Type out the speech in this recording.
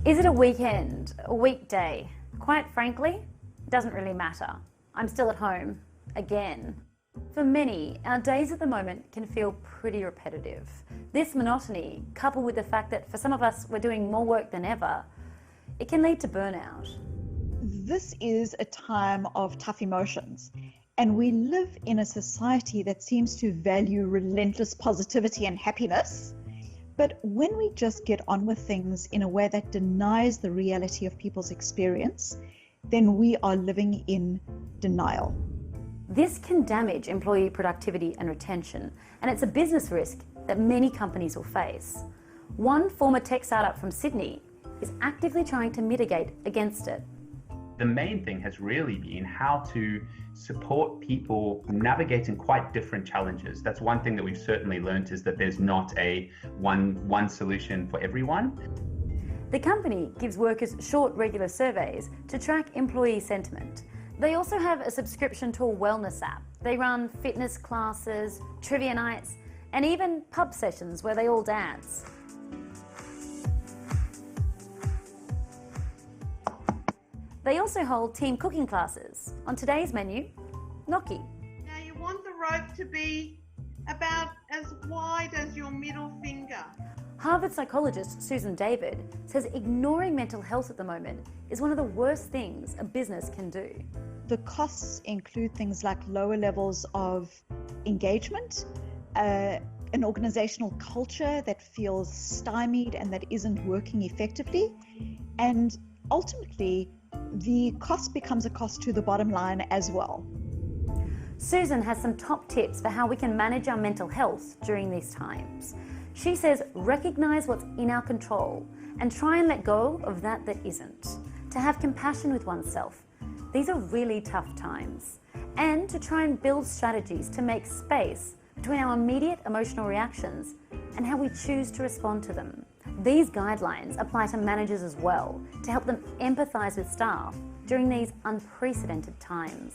Is it a weekend, a weekday? Quite frankly, it doesn't really matter. I'm still at home, again. For many, our days at the moment can feel pretty repetitive. This monotony, coupled with the fact that for some of us we're doing more work than ever, it can lead to burnout. This is a time of tough emotions, and we live in a society that seems to value relentless positivity and happiness. But when we just get on with things in a way that denies the reality of people's experience, then we are living in denial. This can damage employee productivity and retention, and it's a business risk that many companies will face. One former tech startup from Sydney is actively trying to mitigate against it. The main thing has really been how to support people navigating quite different challenges. That's one thing that we've certainly learned, is that there's not a one solution for everyone. The company gives workers short, regular surveys to track employee sentiment. They also have a subscription to a wellness app. They run fitness classes, trivia nights, and even pub sessions where they all dance. They also hold team cooking classes. On today's menu, gnocchi. Now you want the rope to be about as wide as your middle finger. Harvard psychologist Susan David says ignoring mental health at the moment is one of the worst things a business can do. The costs include things like lower levels of engagement, an organizational culture that feels stymied and that isn't working effectively, and ultimately the cost becomes a cost to the bottom line as well. Susan has some top tips for how we can manage our mental health during these times. She says recognize what's in our control and try and let go of that isn't. To have compassion with oneself. These are really tough times. And to try and build strategies to make space between our immediate emotional reactions and how we choose to respond to them. These guidelines apply to managers as well, to help them empathise with staff during these unprecedented times.